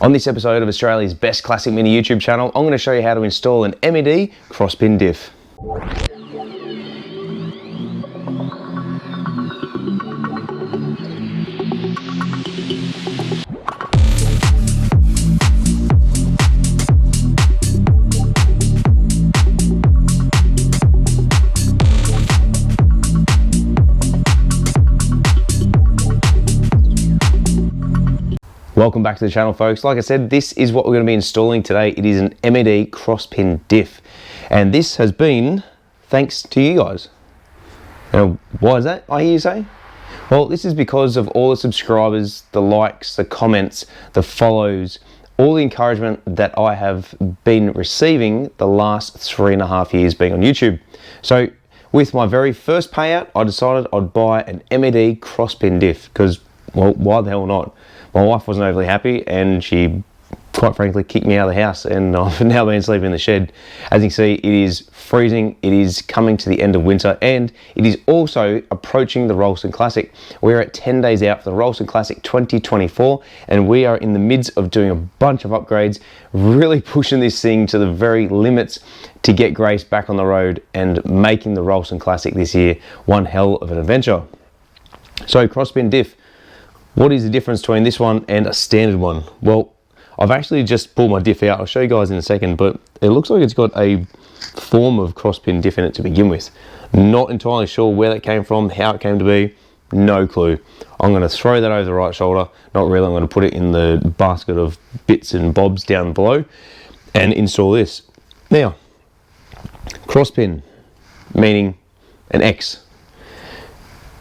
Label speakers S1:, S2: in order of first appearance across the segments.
S1: On this episode of Australia's best classic mini YouTube channel, I'm going to show you how to install an MED cross-pin diff. Welcome back to the channel, folks. Like I said, this is what we're going to be installing today. It is an MED cross-pin diff, and this has been thanks to you guys. Now, why is that, I hear you say? Well, this is because of all the subscribers, the likes, the comments, the follows, all the encouragement that I have been receiving the last 3.5 years being on YouTube. So with my very first payout, I decided I'd buy an MED cross-pin diff because, well, why the hell not? My wife wasn't overly happy and she quite frankly kicked me out of the house, and I've now been sleeping in the shed. As you can see, it is freezing, it is coming to the end of winter, and it is also approaching the Rylstone Classic. We're at 10 days out for the Rylstone Classic 2024, and we are in the midst of doing a bunch of upgrades, really pushing this thing to the very limits to get Grace back on the road and making the Rylstone Classic this year one hell of an adventure. So cross-pin diff. What is the difference between this one and a standard one? Well, I've actually just pulled my diff out. I'll show you guys in a second, but it looks like it's got a form of cross-pin diff in it to begin with. Not entirely sure where that came from, how it came to be, no clue. I'm going to throw that over the right shoulder. Not really, I'm going to put it in the basket of bits and bobs down below and install this. Now, cross-pin, meaning an X.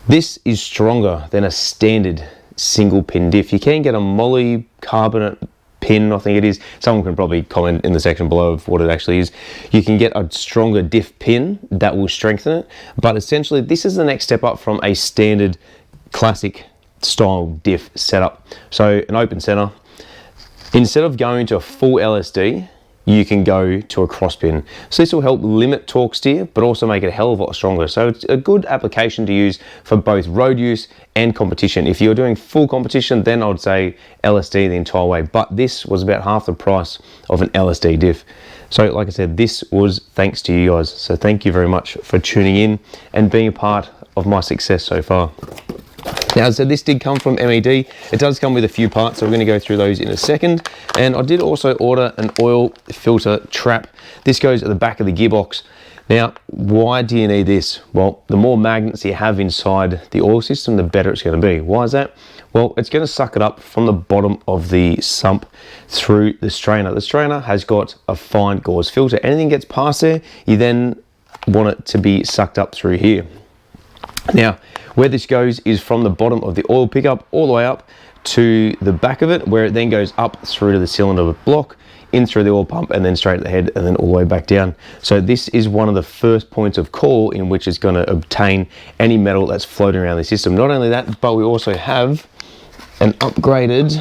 S1: This is stronger than a standard single pin diff. You can get a polycarbonate pin, I think it is. Someone can probably comment in the section below of what it actually is. You can get a stronger diff pin that will strengthen it, but essentially this is the next step up from a standard classic style diff setup. So an open center, instead of going to a full LSD, you can go to a cross pin. So this will help limit torque steer, but also make it a hell of a lot stronger. So it's a good application to use for both road use and competition. If you're doing full competition, then I would say LSD the entire way. But this was about half the price of an LSD diff. So like I said, this was thanks to you guys. So thank you very much for tuning in and being a part of my success so far. Now, as I said, this did come from MED. It does come with a few parts, so we're going to go through those in a second. And I did also order an oil filter trap. This goes at the back of the gearbox. Now, why do you need this? Well, the more magnets you have inside the oil system, the better it's going to be. Why is that? Well, it's going to suck it up from the bottom of the sump through the strainer. The strainer has got a fine gauze filter. Anything gets past there, you then want it to be sucked up through here. Now, where this goes is from the bottom of the oil pickup all the way up to the back of it, where it then goes up through to the cylinder block, in through the oil pump, and then straight at the head, and then all the way back down. So this is one of the first points of call in which it's going to obtain any metal that's floating around the system. Not only that, but we also have an upgraded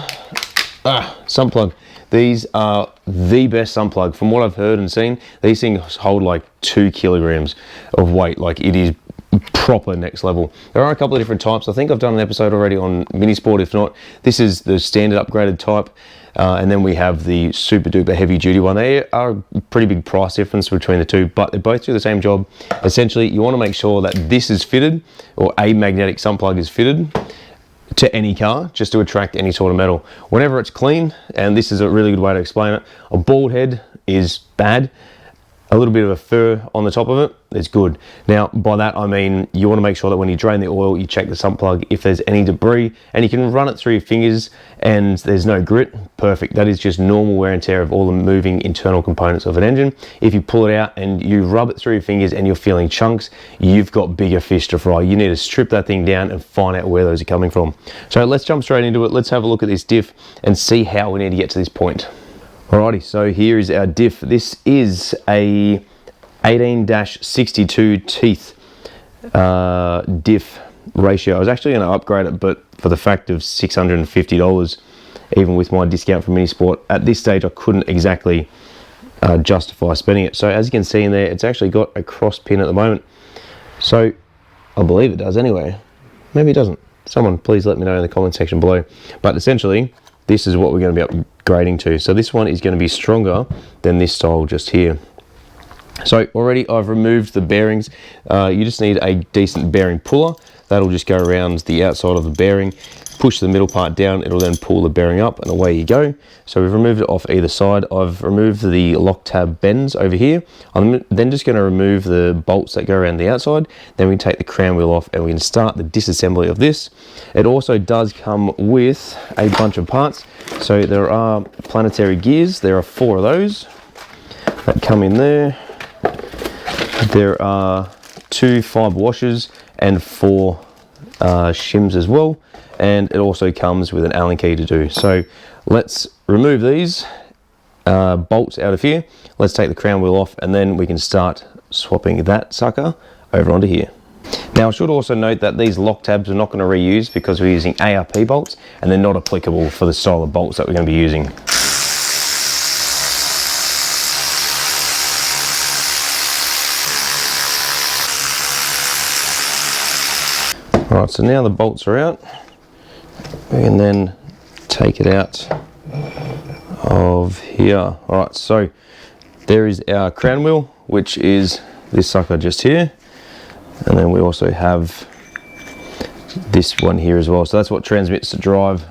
S1: sump plug. These are the best sump plug. From what I've heard and seen, these things hold like 2 kilograms of weight. Like, it is proper next level. There are a couple of different types. I think I've done an episode already on mini sport. If not, this is the standard upgraded type, and then we have the super duper heavy duty one. They are a pretty big price difference between the two, but they both do the same job. Essentially, you want to make sure that this is fitted, or a magnetic sump plug is fitted to any car, just to attract any sort of metal. Whenever it's clean, and this is a really good way to explain it, a bald head is bad. A little bit of a fur on the top of it, it's good. Now, by that I mean you want to make sure that when you drain the oil, you check the sump plug if there's any debris, and you can run it through your fingers and there's no grit. Perfect. That is just normal wear and tear of all the moving internal components of an engine. If you pull it out and you rub it through your fingers and you're feeling chunks, you've got bigger fish to fry. You need to strip that thing down and find out where those are coming from. So let's jump straight into it. Let's have a look at this diff and see how we need to get to this point. Alrighty, so here is our diff. This is a 18-62 teeth diff ratio. I was actually going to upgrade it, but for the fact of $650, even with my discount from Minisport, at this stage I couldn't exactly justify spending it. So as you can see in there, it's actually got a cross pin at the moment. So I believe it does anyway. Maybe it doesn't. Someone please let me know in the comment section below. But essentially, this is what we're going to be upgrading to. So this one is going to be stronger than this style just here. So already I've removed the bearings. You just need a decent bearing puller. That'll just go around the outside of the bearing, push the middle part down, it'll then pull the bearing up, and away you go. So we've removed it off either side. I've removed the lock tab bends over here. I'm then just going to remove the bolts that go around the outside. Then we can take the crown wheel off and we can start the disassembly of this. It also does come with a bunch of parts. So there are planetary gears. There are 4 of those that come in there. There are 2 fiber washers and 4 shims as well, and it also comes with an Allen key to do. So let's remove these bolts out of here. Let's take the crown wheel off, and then we can start swapping that sucker over onto here. Now I should also note that these lock tabs we're not going to reuse because we're using ARP bolts, and they're not applicable for the style of bolts that we're going to be using. Alright, so now the bolts are out, we can then take it out of here. Alright, so there is our crown wheel, which is this sucker just here, and then we also have this one here as well. So that's what transmits the drive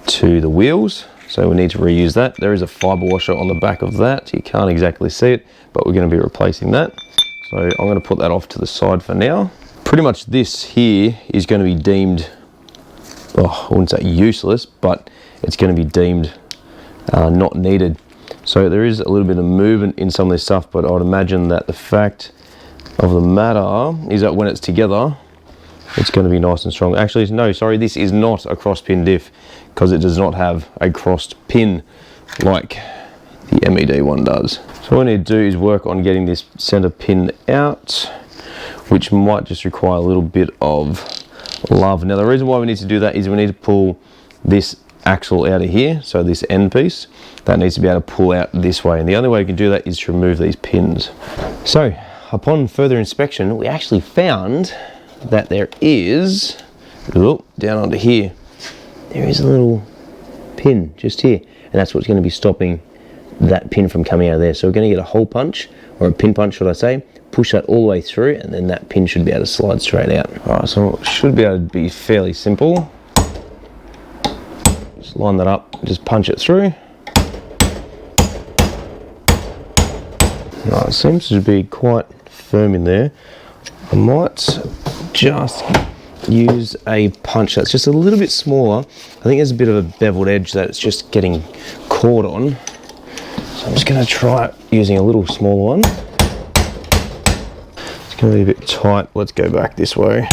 S1: to the wheels, so we need to reuse that. There is a fiber washer on the back of that. You can't exactly see it, but we're going to be replacing that. So I'm going to put that off to the side for now. Pretty much this here is going to be deemed, I wouldn't say useless, but it's going to be deemed not needed. So there is a little bit of movement in some of this stuff, but I would imagine that the fact of the matter is that when it's together, it's going to be nice and strong. Actually, no, sorry, this is not a cross pin diff because it does not have a crossed pin like the MED one does. So what I need to do is work on getting this center pin out, which might just require a little bit of love. Now the reason why we need to do that is we need to pull this axle out of here, so this end piece, that needs to be able to pull out this way, and the only way we can do that is to remove these pins. So upon further inspection, we actually found that there is, down onto here, there is a little pin just here, and that's what's going to be stopping that pin from coming out of there. So we're going to get a hole punch, or a pin punch should I say, push that all the way through, and then that pin should be able to slide straight out. Alright, so it should be able to be fairly simple. Just line that up, just punch it through. Alright, it seems to be quite firm in there. I might just use a punch that's just a little bit smaller. I think there's a bit of a beveled edge that it's just getting caught on. So I'm just going to try using a little smaller one. It's going to be a bit tight. Let's go back this way.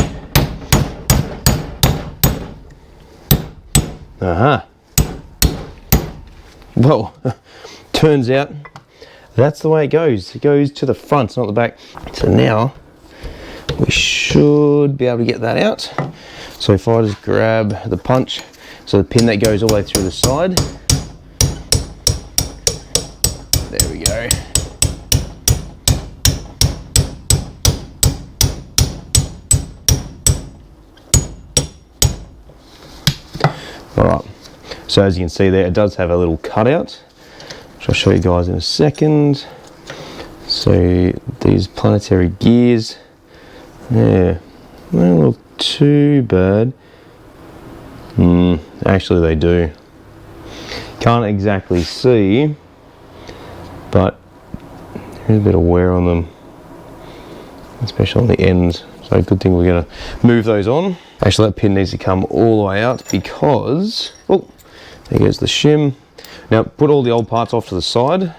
S1: Aha. Well, turns out that's the way it goes. It goes to the front, not the back. So now we should be able to get that out. So if I just grab the punch, so the pin that goes all the way through the side. There we go. Alright, so as you can see there, it does have a little cutout, which I'll show you guys in a second. So these planetary gears, yeah, they don't look too bad. Actually they do. Can't exactly see, but there's a bit of wear on them, especially on the ends. So good thing we're going to move those on. Actually that pin needs to come all the way out because, oh, there goes the shim. Now put all the old parts off to the side.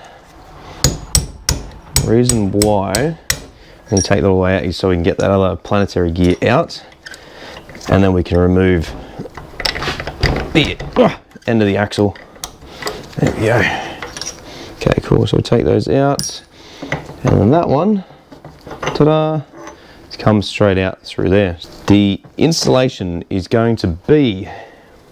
S1: The reason why I'm going to take that all the way out is so we can get that other planetary gear out, and then we can remove the end of the axle. There we go. Okay, cool, so we'll take those out, and then that one, ta-da, comes straight out through there. The installation is going to be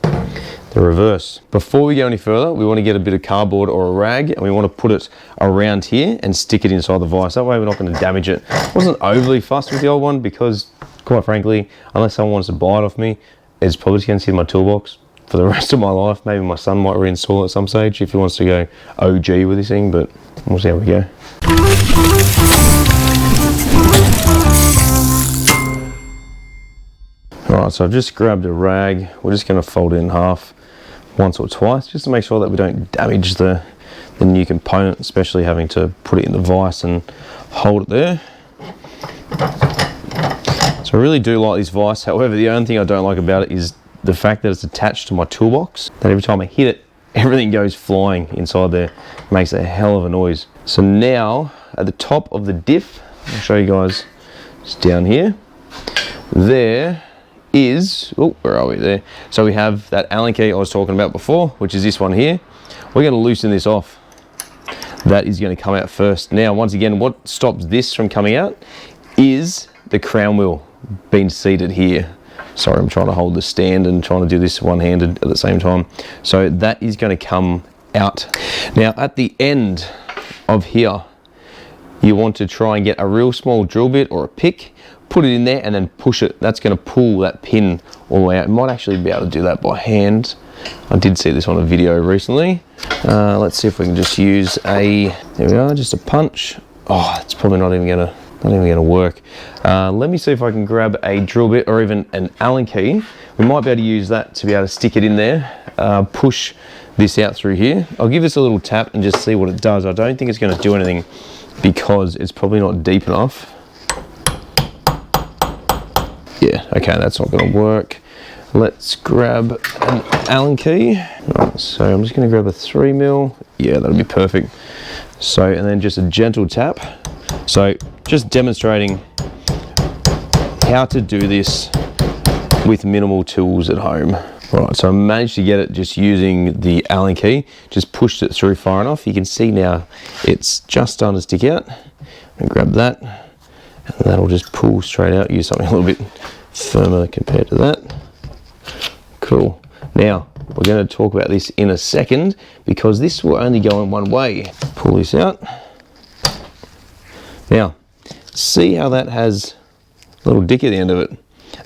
S1: the reverse. Before we go any further, we want to get a bit of cardboard or a rag, and we want to put it around here and stick it inside the vise. That way we're not going to damage it. I wasn't overly fussed with the old one because, quite frankly, unless someone wants to buy it off me, it's probably just going to sit in my toolbox for the rest of my life. Maybe my son might reinstall it at some stage if he wants to go OG with this thing, but we'll see how we go. Alright, so I've just grabbed a rag. We're just going to fold it in half once or twice just to make sure that we don't damage the new component, especially having to put it in the vise and hold it there. So I really do like this vise. However, the only thing I don't like about it is the fact that it's attached to my toolbox, that every time I hit it, everything goes flying inside there. It makes a hell of a noise. So now at the top of the diff, I'll show you guys just down here, there is, oh, where are we there? So we have that Allen key I was talking about before, which is this one here. We're going to loosen this off. That is going to come out first. Now, once again, what stops this from coming out is the crown wheel being seated here. Sorry, I'm trying to hold the stand and trying to do this one-handed at the same time. So that is going to come out. Now, at the end of here, you want to try and get a real small drill bit or a pick, put it in there and then push it. That's going to pull that pin all the way out. You might actually be able to do that by hand. I did see this on a video recently. Let's see if we can just use a, there we are, just a punch. Oh, it's probably not even gonna work. Let me see if I can grab a drill bit or even an Allen key. We might be able to use that to be able to stick it in there, push this out through here. I'll give this a little tap and just see what it does. I don't think it's going to do anything because it's probably not deep enough. Yeah, okay, that's not going to work. Let's grab an Allen key. Right, so I'm just going to grab a 3mm. Yeah, that'll be perfect. So, and then just a gentle tap. So, just demonstrating how to do this with minimal tools at home. Right, so I managed to get it just using the Allen key. Just pushed it through far enough. You can see now it's just starting to stick out. And grab that, and that'll just pull straight out. Use something a little bit firmer compared to that. Cool. Now, we're going to talk about this in a second because this will only go in one way. Pull this out. Now, see how that has a little dick at the end of it?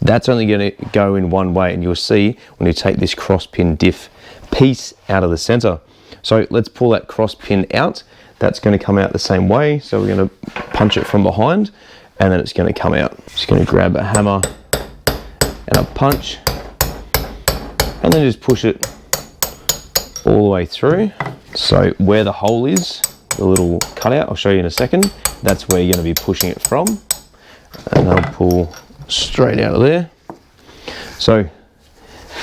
S1: That's only going to go in one way, and you'll see when you take this cross pin diff piece out of the center. So let's pull that cross pin out. That's going to come out the same way. So we're going to punch it from behind, and then it's going to come out. Just going to grab a hammer and a punch, and then just push it all the way through. So where the hole is, the little cutout, I'll show you in a second, that's where you're going to be pushing it from, and that'll pull straight out of there. So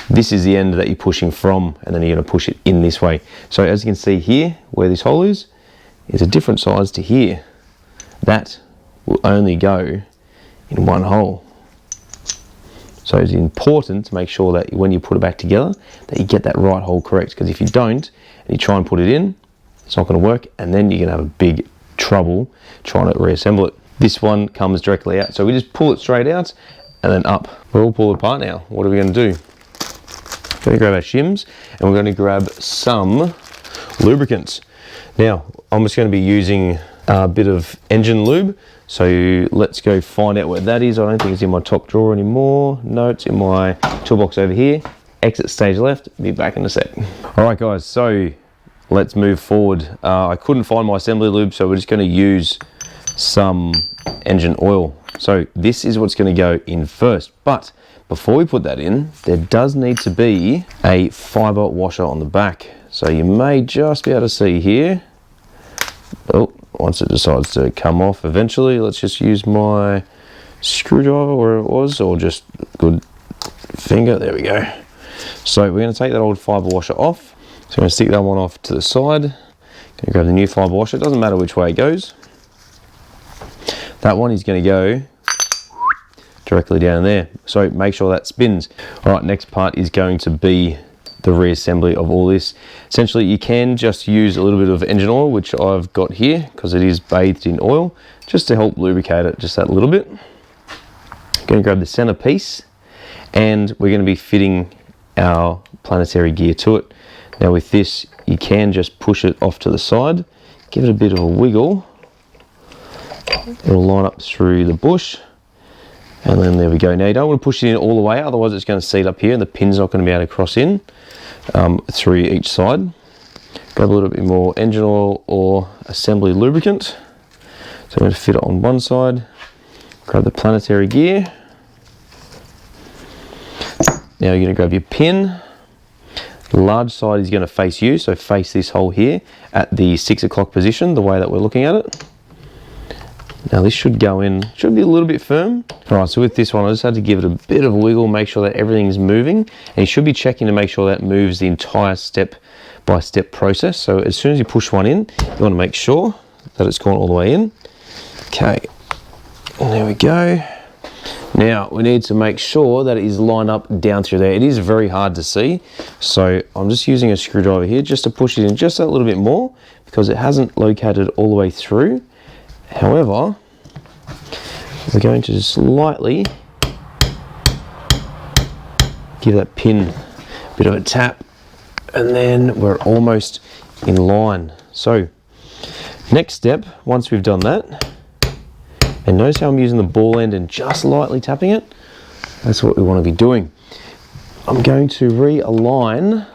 S1: this is the end that you're pushing from, and then you're going to push it in this way. So as you can see here, where this hole is a different size to here. That will only go in one hole. So it's important to make sure that when you put it back together, that you get that right hole correct, because if you don't, and you try and put it in, it's not going to work, and then you're going to have a big trouble trying to reassemble it. This one comes directly out, so we just pull it straight out and then up. We're all pulled apart now. What are we going to do? We're going to grab our shims and we're going to grab some lubricants. Now, I'm just going to be using a bit of engine lube. So let's go find out where that is. I don't think it's in my top drawer anymore. No, it's in my toolbox over here. Exit stage left. Be back in a sec. All right, guys. So let's move forward. I couldn't find my assembly lube, so we're just going to use some engine oil. So this is what's going to go in first. But before we put that in, there does need to be a fiber washer on the back. So you may just be able to see here. Oh, once it decides to come off eventually, let's just use my screwdriver where it was, or just good finger. There we go. So we're going to take that old fiber washer off. So I'm going to stick that one off to the side. Going to grab the new fiber washer. It doesn't matter which way it goes. That one is going to go directly down there. So make sure that spins. All right, next part is going to be the reassembly of all this. Essentially, you can just use a little bit of engine oil, which I've got here because it is bathed in oil, just to help lubricate it just that little bit. I'm going to grab the center piece, and we're going to be fitting our planetary gear to it. Now with this, you can just push it off to the side, give it a bit of a wiggle. It'll line up through the bush, And then there we go. Now you don't want to push it in all the way, otherwise it's going to seat up here and the pin's not going to be able to cross in through each side. Grab a little bit more engine oil or assembly lubricant. So I'm going to fit it on one side. Grab the planetary gear. Now you're going to grab your pin. The large side is going to face you, so face this hole here at the 6 o'clock position, the way that we're looking at it. Now this should go in, should be a little bit firm. All right, so with this one, I just had to give it a bit of a wiggle, make sure that everything's moving. And you should be checking to make sure that moves the entire step-by-step process. So as soon as you push one in, you want to make sure that it's gone all the way in. Okay, and there we go. Now we need to make sure that it is lined up down through there. It is very hard to see, so I'm just using a screwdriver here just to push it in just a little bit more because it hasn't located all the way through. However, we're going to just slightly give that pin a bit of a tap, and then we're almost in line. So next step, once we've done that, and notice how I'm using the ball end and just lightly tapping it. That's what we want to be doing. I'm going to realign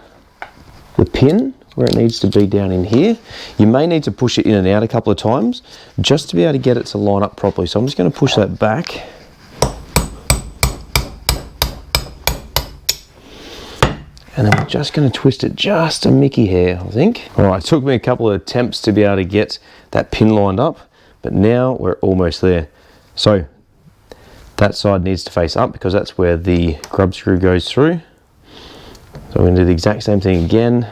S1: the pin where it needs to be down in here. You may need to push it in and out a couple of times just to be able to get it to line up properly. So I'm just going to push that back. And then we're just going to twist it just a Mickey hair, I think. All right, it took me a couple of attempts to be able to get that pin lined up, but now we're almost there. So that side needs to face up because that's where the grub screw goes through. So we're going to do the exact same thing again.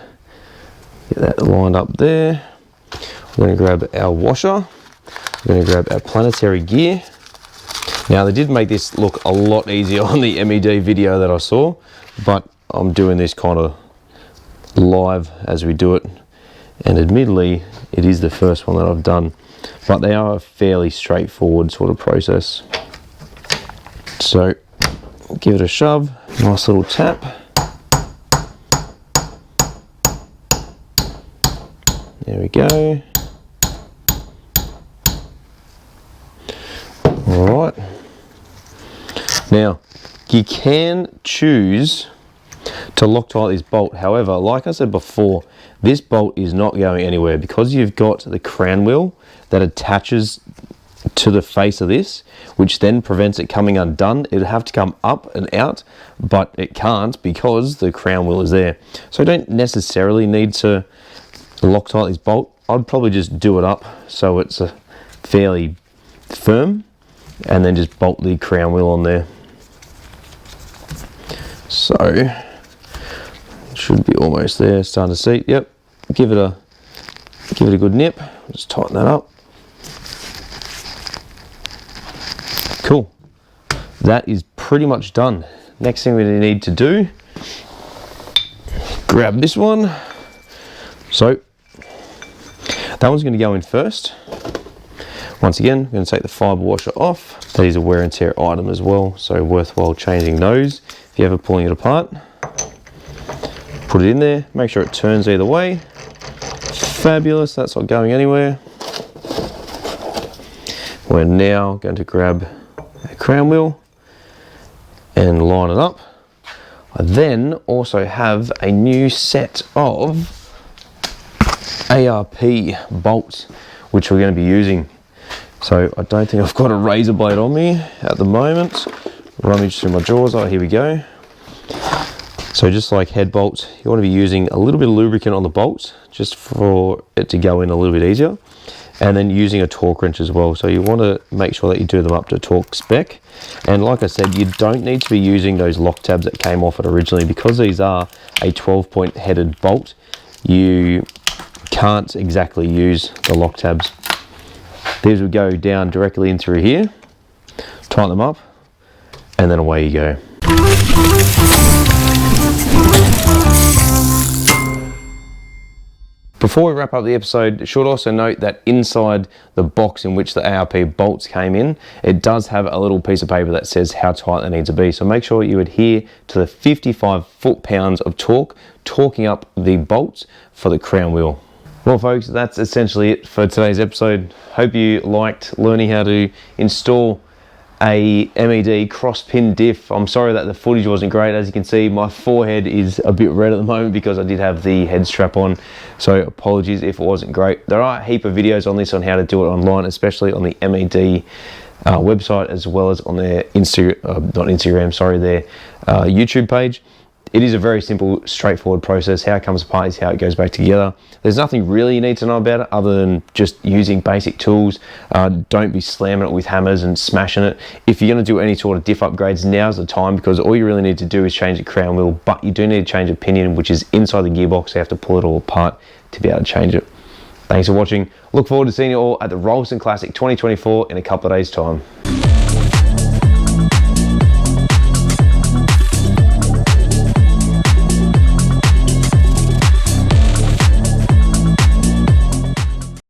S1: Get that lined up there. We're going to grab our washer. We're going to grab our planetary gear. Now they did make this look a lot easier on the MED video that I saw, but I'm doing this kind of live as we do it. And admittedly, it is the first one that I've done, but they are a fairly straightforward sort of process. So give it a shove, nice little tap. There we go. All right. Now, you can choose to Loctite this bolt. However, like I said before, this bolt is not going anywhere because you've got the crown wheel that attaches to the face of this, which then prevents it coming undone. It'd have to come up and out, but it can't because the crown wheel is there. So I don't necessarily need to Loctite this bolt. I'd probably just do it up so it's fairly firm and then just bolt the crown wheel on there. So should be almost there, starting to seat. Yep, give it a good nip. Just tighten that up. Cool. That is pretty much done. Next thing we need to do, grab this one. So that one's going to go in first. Once again, we're going to take the fibre washer off. That is a wear and tear item as well, so worthwhile changing those if you're ever pulling it apart. Put it in there, make sure it turns either way. Fabulous, that's not going anywhere. We're now going to grab a crown wheel and line it up. I then also have a new set of ARP bolts which we're going to be using. So I don't think I've got a razor blade on me at the moment. Rummage through my drawers. Oh, here we go. So just like head bolts, you want to be using a little bit of lubricant on the bolts just for it to go in a little bit easier, and then using a torque wrench as well. So you want to make sure that you do them up to torque spec. And like I said, you don't need to be using those lock tabs that came off it originally because these are a 12-point headed bolt. You can't exactly use the lock tabs. These will go down directly in through here, tighten them up, and then away you go. Before we wrap up the episode, I should also note that inside the box in which the ARP bolts came in, it does have a little piece of paper that says how tight they need to be. So make sure you adhere to the 55 foot-pounds of torque, torquing up the bolts for the crown wheel. Well folks, that's essentially it for today's episode. Hope you liked learning how to install a MED cross pin diff. I'm sorry that the footage wasn't great. As you can see, my forehead is a bit red at the moment because I did have the head strap on, so apologies if it wasn't great. There are a heap of videos on this on how to do it online, especially on the MED website, as well as on their their YouTube page. It is a very simple, straightforward process. How it comes apart is how it goes back together. There's nothing really you need to know about it other than just using basic tools. Don't be slamming it with hammers and smashing it. If you're going to do any sort of diff upgrades, now's the time, because all you really need to do is change the crown wheel, but you do need to change the pinion, which is inside the gearbox. So you have to pull it all apart to be able to change it. Thanks for watching. Look forward to seeing you all at the Rylstone Classic 2024 in a couple of days' time.